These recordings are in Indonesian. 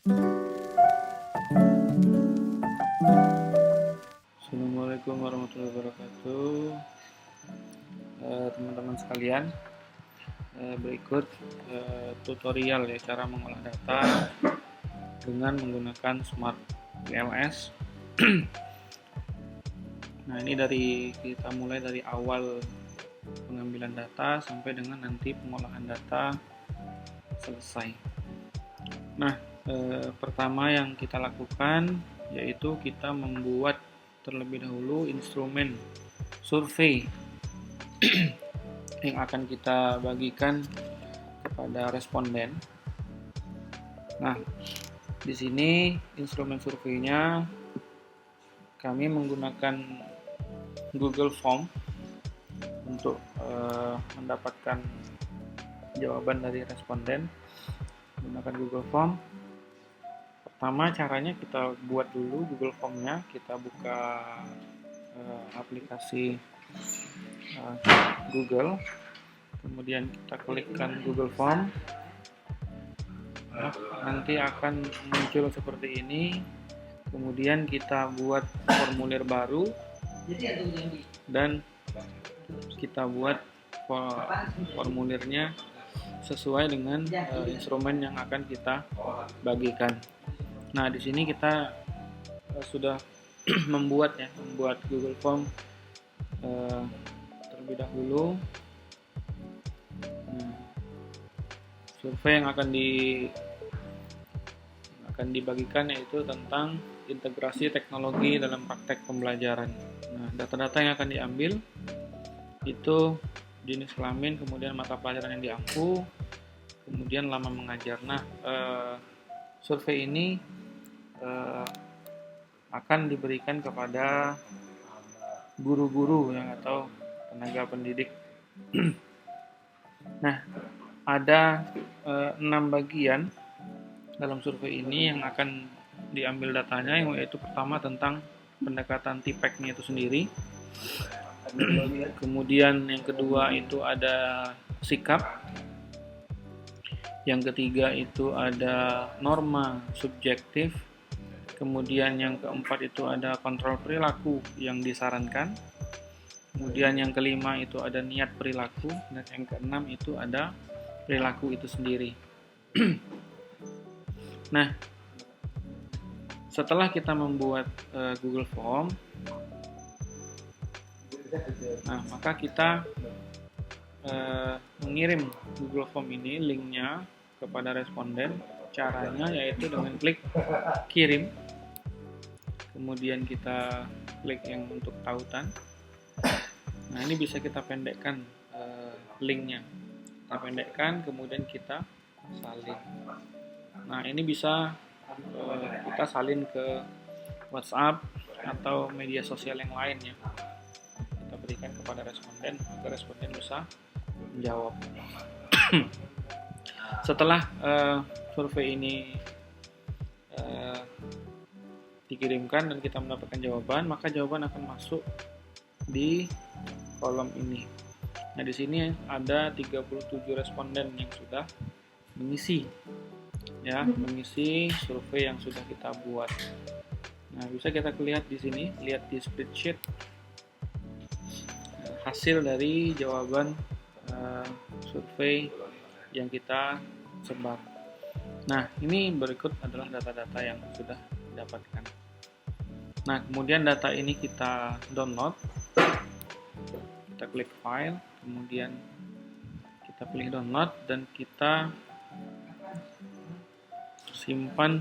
Assalamualaikum warahmatullahi wabarakatuh. Teman-teman sekalian, berikut tutorial ya cara mengolah data dengan menggunakan Smart PLS. Nah, ini kita mulai dari awal pengambilan data sampai dengan nanti pengolahan data selesai. Nah, pertama yang kita lakukan yaitu kita membuat terlebih dahulu instrumen survei yang akan kita bagikan kepada responden. Nah, di sini instrumen surveinya kami menggunakan Google Form untuk mendapatkan jawaban dari responden menggunakan Google Form. Pertama caranya kita buat dulu Google Form-nya, kita buka aplikasi Google, kemudian kita klikkan Google Form. Nah, nanti akan muncul seperti ini, kemudian kita buat formulir baru dan kita buat formulirnya sesuai dengan instrumen yang akan kita bagikan. Nah, di sini kita sudah membuat Google Form terlebih dahulu. Survei yang akan dibagikan yaitu tentang integrasi teknologi dalam praktek pembelajaran. Nah, data-data yang akan diambil itu jenis kelamin, kemudian mata pelajaran yang diampu, kemudian lama mengajar. Nah, survei ini akan diberikan kepada guru-guru atau tenaga pendidik. Nah, ada 6 bagian dalam survei ini yang akan diambil datanya, yaitu pertama tentang pendekatan TPEC-nya itu sendiri. Kemudian yang kedua itu ada sikap. Yang ketiga itu ada norma subjektif. Kemudian yang keempat itu ada kontrol perilaku yang disarankan. Kemudian yang kelima itu ada niat perilaku, dan yang keenam itu ada perilaku itu sendiri. Nah, setelah kita membuat Google Form, maka kita mengirim Google Form ini, linknya kepada responden. Caranya yaitu dengan klik kirim, kemudian kita klik yang untuk tautan. Nah, ini bisa kita pendekkan linknya, kita pendekkan, kemudian kita salin. Nah, ini bisa kita salin ke WhatsApp atau media sosial yang lain ya. Kita berikan kepada responden agar responden bisa menjawab. Setelah survei ini dikirimkan dan kita mendapatkan jawaban, maka jawaban akan masuk di kolom ini. Nah, di sini ada 37 responden yang sudah mengisi survei yang sudah kita buat. Nah, bisa kita lihat di sini, lihat di spreadsheet hasil dari jawaban survei yang kita sebar. Nah, ini berikut adalah data-data yang sudah didapatkan. Nah, kemudian data ini kita download. Kita klik file, kemudian kita pilih download dan kita simpan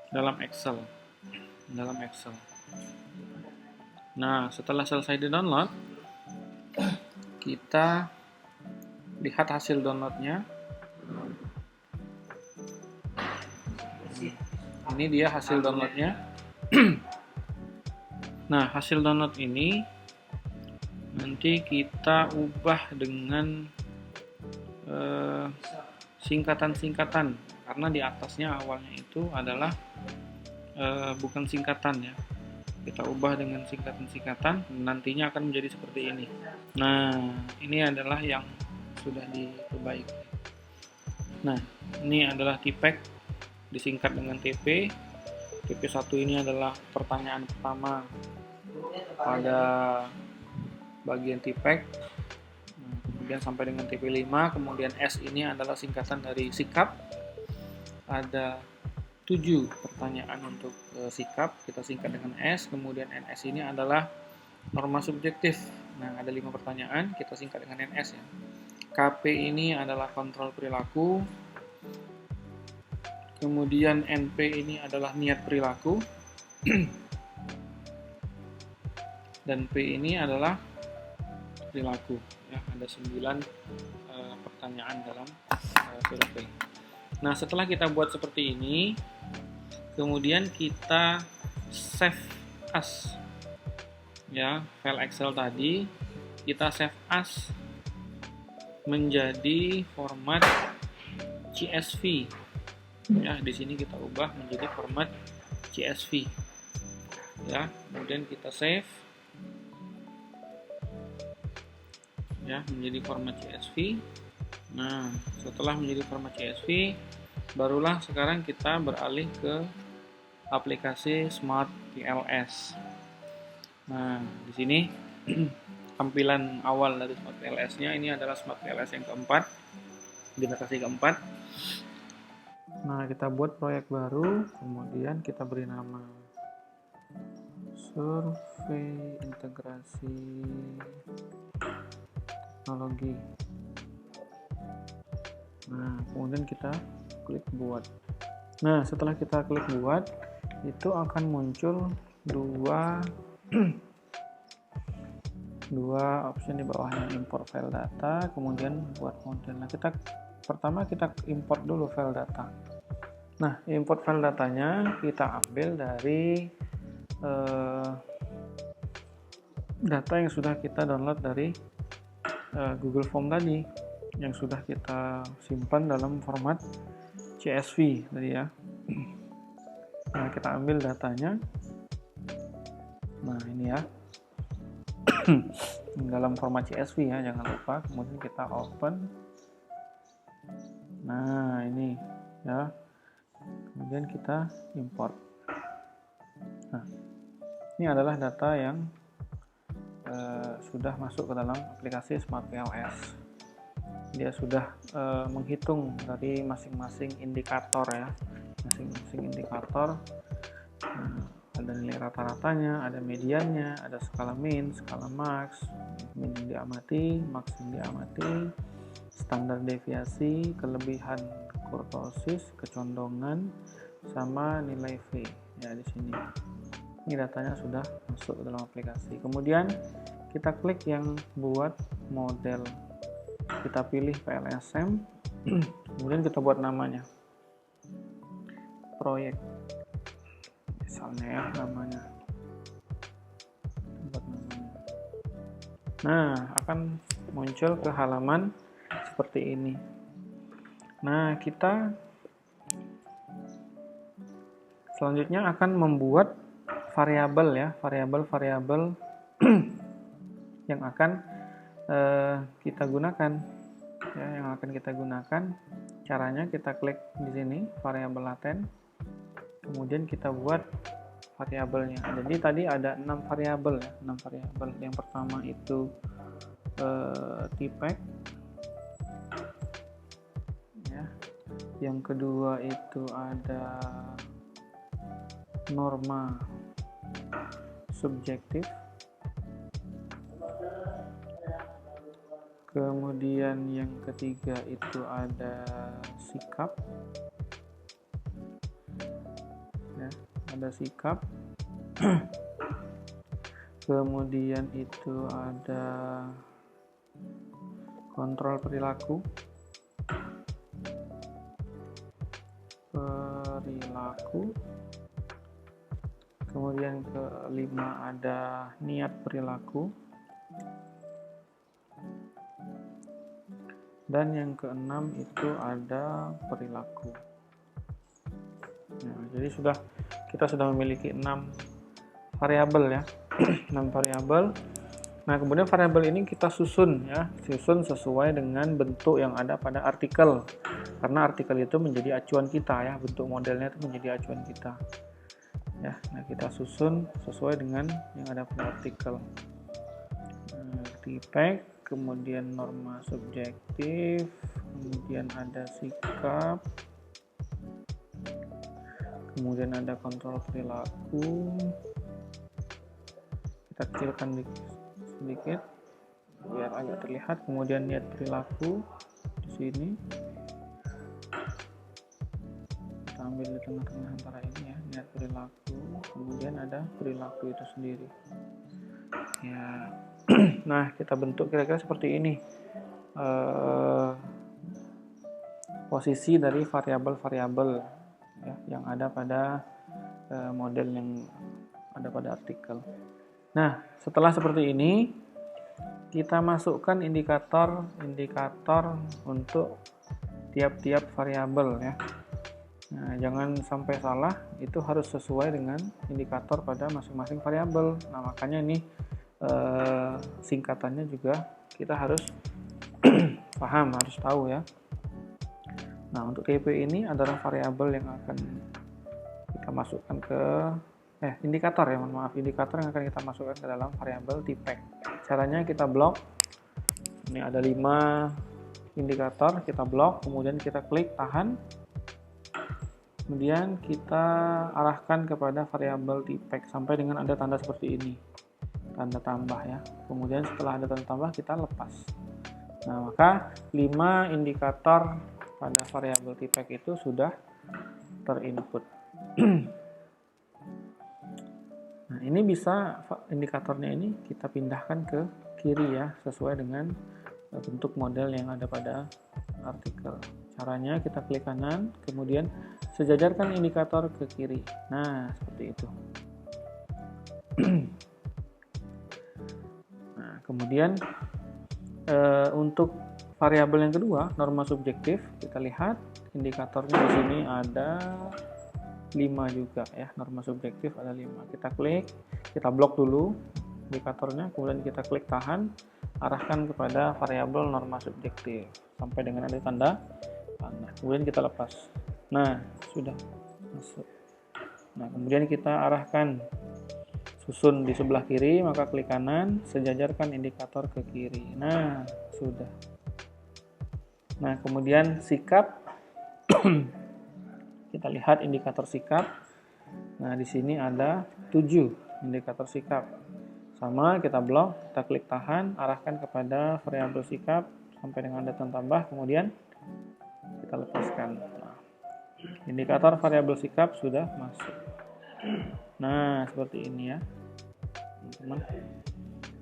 dalam Excel. Nah, setelah selesai di-download, kita lihat hasil downloadnya. Ini dia hasil downloadnya. Nah, hasil download ini nanti kita ubah dengan singkatan-singkatan, karena di atasnya awalnya itu adalah bukan singkatan ya. Kita ubah dengan singkatan-singkatan, nantinya akan menjadi seperti ini. Nah, ini adalah yang sudah diperbaiki. Nah, ini adalah TPEC disingkat dengan TP. TP1 ini adalah pertanyaan pertama pada bagian TPEC. Kemudian sampai dengan TP5, kemudian S ini adalah singkatan dari sikap. Ada 7 pertanyaan untuk sikap, kita singkat dengan S. Kemudian NS ini adalah norma subjektif. Nah, ada 5 pertanyaan, kita singkat dengan NS ya. KP ini adalah kontrol perilaku. Kemudian NP ini adalah niat perilaku. Dan P ini adalah perilaku. Ya, ada 9 pertanyaan dalam survei. Nah, setelah kita buat seperti ini, kemudian kita save as. Ya, file Excel tadi kita save as menjadi format CSV. Ya, di sini kita ubah menjadi format CSV. Ya, kemudian kita save. Ya, menjadi format CSV. Nah, setelah menjadi format CSV, barulah sekarang kita beralih ke aplikasi Smart PLS. Nah, di sini tampilan awal dari Smart PLS-nya ini adalah Smart PLS yang keempat, generasi keempat. Nah, kita buat proyek baru, kemudian kita beri nama Survei Integrasi Teknologi. Nah, kemudian kita klik buat. Nah, setelah kita klik buat, itu akan muncul dua option di bawahnya, import file data, kemudian buat model. Nah, pertama kita import dulu file data. Nah, import file datanya kita ambil dari data yang sudah kita download dari Google Form tadi, yang sudah kita simpan dalam format CSV tadi ya. Nah, kita ambil datanya. Nah, ini ya. Dalam format CSV ya, jangan lupa. Kemudian kita open. Nah, ini ya. Kemudian kita import. Nah, ini adalah data yang sudah masuk ke dalam aplikasi Smart PLS. Dia sudah menghitung dari masing-masing indikator ya, masing-masing indikator. Ada nilai rata-ratanya, ada mediannya, ada skala min, skala max, min yang diamati, max yang diamati, standar deviasi, kelebihan kurtosis, kecondongan, sama nilai V. Ya, di sini. Ini datanya sudah masuk ke dalam aplikasi. Kemudian kita klik yang buat model. Kita pilih PLSM, kemudian kita buat namanya. Proyek. Misalnya ya namanya. Buat namanya. Nah, akan muncul ke halaman seperti ini. Nah, kita selanjutnya akan membuat variabel ya, variabel yang akan kita gunakan ya, yang akan kita gunakan. Caranya kita klik di sini variabel laten, kemudian kita buat variabelnya. Jadi tadi ada 6 variabel ya, 6 variabel. Yang pertama itu TPEC ya. Yang kedua itu ada norma subjektif. Kemudian yang ketiga itu ada sikap. Ya, ada sikap. Kemudian itu ada kontrol perilaku. Kemudian kelima ada niat perilaku. Dan yang keenam itu ada perilaku. Nah, jadi kita sudah memiliki 6 variabel ya. 6 variabel. Nah, kemudian variabel ini kita susun ya, susun sesuai dengan bentuk yang ada pada artikel. Karena artikel itu menjadi acuan kita ya, bentuk modelnya itu menjadi acuan kita. Ya, nah kita susun sesuai dengan yang ada pada artikel. Tipek, kemudian norma subjektif, kemudian ada sikap, kemudian ada kontrol perilaku. Kita kecilkan sedikit biar agak terlihat. Kemudian niat perilaku di sini kita ambil di tengah-tengah antara ini ya, niat perilaku. Kemudian ada perilaku itu sendiri ya. Nah, kita bentuk kira-kira seperti ini posisi dari variabel-variabel ya, yang ada pada model yang ada pada artikel. Nah, setelah seperti ini kita masukkan indikator untuk tiap-tiap variabel ya. Nah, jangan sampai salah, itu harus sesuai dengan indikator pada masing-masing variabel. Nah, makanya ini singkatannya juga kita harus paham, harus tahu ya. Nah, untuk TP ini adalah variabel yang akan kita masukkan ke indikator ya, mohon maaf, indikator yang akan kita masukkan ke dalam variabel tipek. Caranya kita blok. Ini ada 5 indikator, kita blok, kemudian kita klik tahan. Kemudian kita arahkan kepada variabel tipek sampai dengan ada tanda seperti ini. Tanda tambah ya. Kemudian setelah ada tanda tambah kita lepas. Nah, maka 5 indikator pada variabel tipek itu sudah terinput. Nah, ini bisa indikatornya ini kita pindahkan ke kiri ya, sesuai dengan bentuk model yang ada pada artikel. Caranya kita klik kanan, kemudian sejajarkan indikator ke kiri. Nah, seperti itu. Nah, kemudian untuk variabel yang kedua, norma subjektif, kita lihat indikatornya di sini ada 5 juga ya, norma subjektif ada 5. Kita klik, kita blok dulu indikatornya, kemudian kita klik tahan, arahkan kepada variabel norma subjektif sampai dengan ada tanda, kemudian kita lepas. Nah, sudah masuk. Nah, kemudian kita arahkan susun di sebelah kiri, maka klik kanan, sejajarkan indikator ke kiri. Nah, sudah. Nah, kemudian sikap. Kita lihat indikator sikap. Nah, di sini ada 7 indikator sikap. Sama, kita blok, kita klik tahan, arahkan kepada variabel sikap sampai dengan ada tanda tambah, kemudian kita lepaskan. Nah, indikator variabel sikap sudah masuk. Nah, seperti ini ya, teman-teman.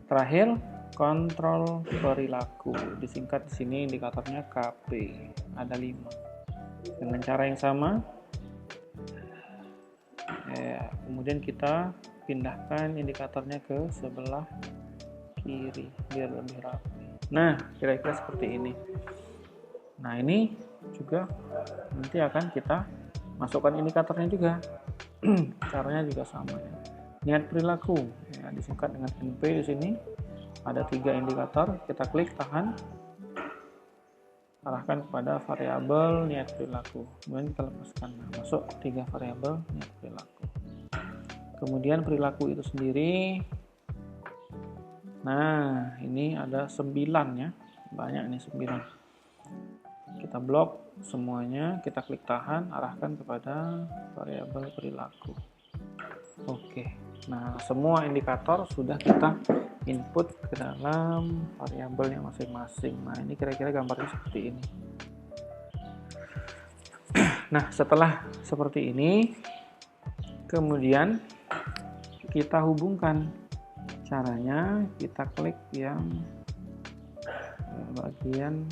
Terakhir, kontrol perilaku. Disingkat di sini indikatornya KP. Ada 5. Dengan cara yang sama. Kemudian kita pindahkan indikatornya ke sebelah kiri biar lebih rapi. Nah, kira-kira seperti ini. Nah, ini juga nanti akan kita masukkan indikatornya juga. Caranya juga sama ya. Niat perilaku ya, disingkat dengan NP. Di sini ada 3 indikator, kita klik tahan, arahkan kepada variabel niat perilaku, kemudian kita lepaskan. Nah, masuk 3 variabel niat perilaku. Kemudian perilaku itu sendiri, nah ini ada 9 ya, banyak nih 9. Kita blok semuanya, kita klik tahan, arahkan kepada variabel perilaku. Oke, nah semua indikator sudah kita input ke dalam variabelnya masing-masing. Nah, ini kira-kira gambarnya seperti ini. Nah, setelah seperti ini, kemudian kita hubungkan. Caranya kita klik yang bagian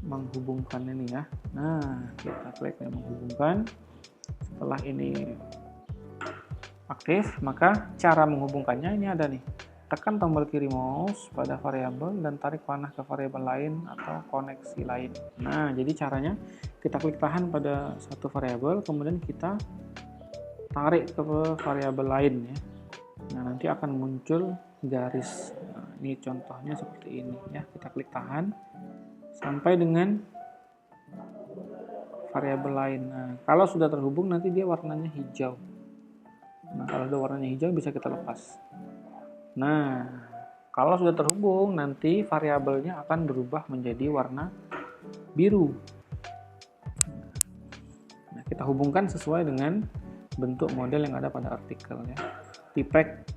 menghubungkan ini ya. Nah, kita klik yang menghubungkan. Setelah ini aktif, maka cara menghubungkannya ini ada nih. Tekan tombol kiri mouse pada variabel dan tarik panah ke variabel lain atau koneksi lain. Nah, jadi caranya kita klik tahan pada satu variabel, kemudian kita tarik ke variabel lain ya. Nah, nanti akan muncul garis. Nah, ini contohnya seperti ini ya. Kita klik tahan sampai dengan variabel lain. Nah, kalau sudah terhubung nanti dia warnanya hijau. Nah, kalau sudah warnanya hijau bisa kita lepas. Nah, kalau sudah terhubung nanti variabelnya akan berubah menjadi warna biru. Nah, kita hubungkan sesuai dengan bentuk model yang ada pada artikel ya. Tipek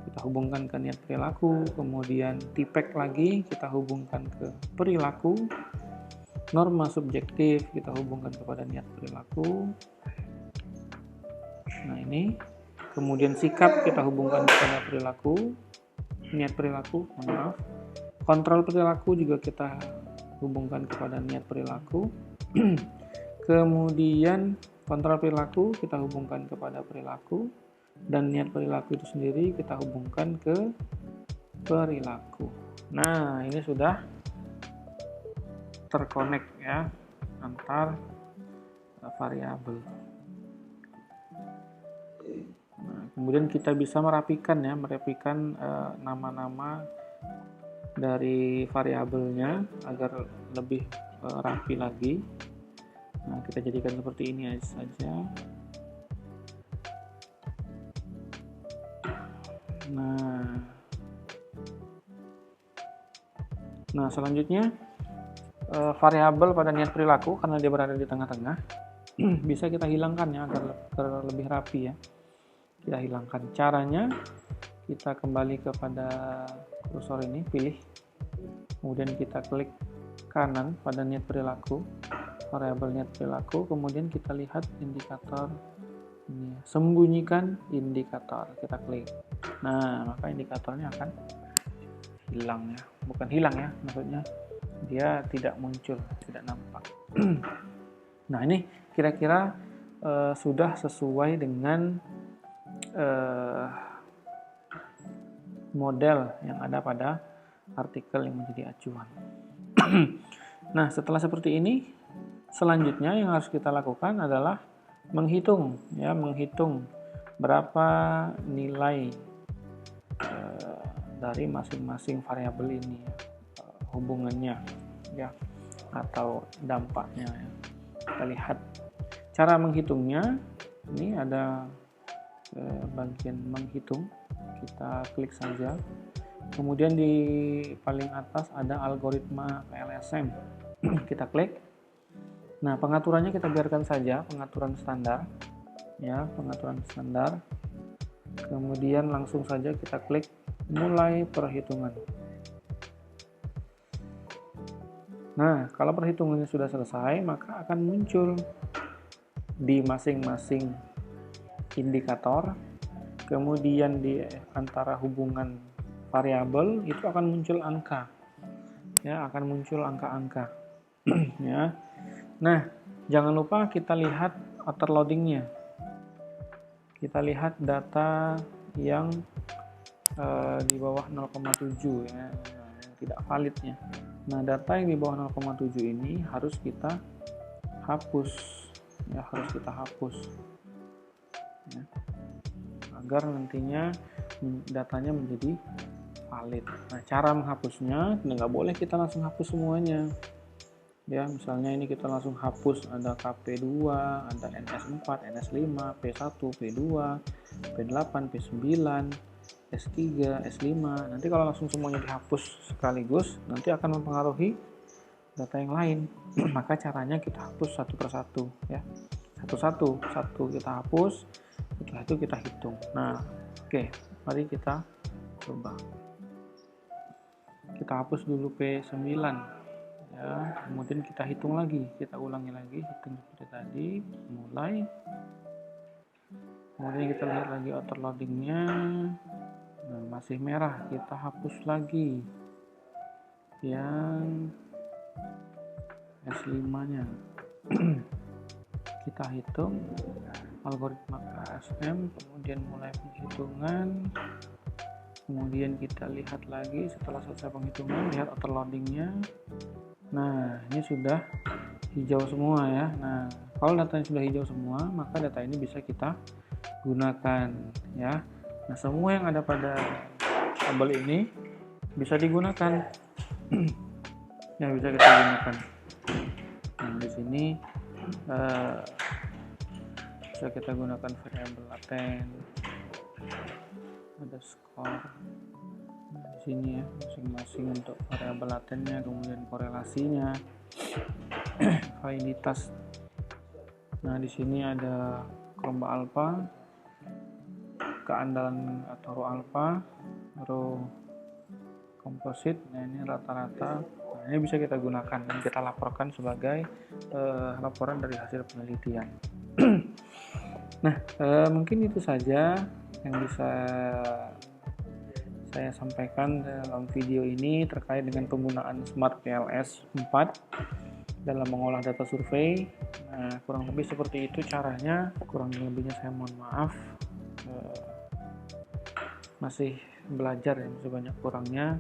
kita hubungkan ke niat perilaku, kemudian tipek lagi kita hubungkan ke perilaku, norma subjektif kita hubungkan kepada niat perilaku. Nah, ini kemudian sikap kita hubungkan kepada perilaku, niat perilaku, maaf. Kontrol perilaku juga kita hubungkan kepada niat perilaku. Kemudian kontrol perilaku kita hubungkan kepada perilaku, dan niat perilaku itu sendiri kita hubungkan ke perilaku. Nah, ini sudah terkonek ya antar variabel. Nah, kemudian kita bisa merapikan nama-nama dari variabelnya agar lebih rapi lagi. Nah, kita jadikan seperti ini saja. Nah, selanjutnya variabel pada niat perilaku karena dia berada di tengah-tengah bisa kita hilangkan ya agar lebih rapi ya. Kita hilangkan. Caranya kita kembali kepada kursor ini, pilih, kemudian kita klik kanan pada niat perilaku, variabel niat perilaku, kemudian kita lihat indikator ini, sembunyikan indikator, kita klik. Nah, maka indikatornya akan hilang ya, bukan hilang ya, maksudnya dia tidak muncul, tidak nampak. Nah, ini kira-kira sudah sesuai dengan model yang ada pada artikel yang menjadi acuan. Nah, setelah seperti ini, selanjutnya yang harus kita lakukan adalah menghitung berapa nilai dari masing-masing variabel ini, hubungannya ya atau dampaknya ya. Kita lihat cara menghitungnya. Ini ada bagian menghitung, kita klik saja, kemudian di paling atas ada algoritma LSM, kita klik. Nah, pengaturannya kita biarkan saja pengaturan standar ya, pengaturan standar, kemudian langsung saja kita klik mulai perhitungan. Nah, kalau perhitungannya sudah selesai, maka akan muncul di masing-masing indikator, kemudian di antara hubungan variabel itu akan muncul angka ya, akan muncul angka-angka ya. Nah, jangan lupa kita lihat outer loadingnya, kita lihat data yang di bawah 0,7 ya, yang tidak validnya. Nah, data yang di bawah 0,7 ini harus kita hapus ya, harus kita hapus ya, agar nantinya datanya menjadi valid. Nah, cara menghapusnya nggak boleh kita langsung hapus semuanya ya. Misalnya ini kita langsung hapus, ada KP2, ada NS4, NS5, P1, P2, P8, P9, S3, S5. Nanti kalau langsung semuanya dihapus sekaligus, nanti akan mempengaruhi data yang lain. Maka caranya kita hapus satu persatu ya, satu kita hapus, setelah itu kita hitung. Nah, oke, mari kita coba. Kita hapus dulu P9 ya, kemudian kita hitung lagi, kita ulangi lagi, hitung seperti tadi, mulai, kemudian kita lihat lagi outer loadingnya. Nah, masih merah, kita hapus lagi yang S5 nya. Kita hitung algoritma LSM, kemudian mulai penghitungan, kemudian kita lihat lagi setelah selesai penghitungan, lihat outer loadingnya. Nah, ini sudah hijau semua ya. Nah, kalau datanya sudah hijau semua, maka data ini bisa kita gunakan ya. Nah, semua yang ada pada tabel ini bisa digunakan. Ya, bisa kita gunakan. Nah, di sini bisa kita gunakan variabel laten, ada skor. Nah, di sini ya masing-masing untuk variabel latennya, kemudian korelasinya, validitas. Nah, di sini ada kelompok alfa, keandalan atau row alfa, row komposit. Nah, ini rata-rata. Nah, ini bisa kita gunakan dan kita laporkan sebagai laporan dari hasil penelitian. Nah, mungkin itu saja yang bisa saya sampaikan dalam video ini terkait dengan penggunaan Smart PLS 4 dalam mengolah data survei. Nah, kurang lebih seperti itu caranya. Kurang lebihnya saya mohon maaf. Masih belajar ya, masih banyak kurangnya.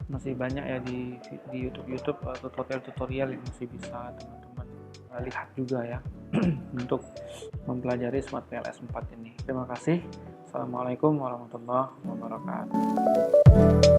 Masih banyak ya di YouTube tutorial yang masih bisa teman-teman lihat juga ya untuk mempelajari Smart PLS 4 ini. Terima kasih. Assalamualaikum warahmatullahi wabarakatuh.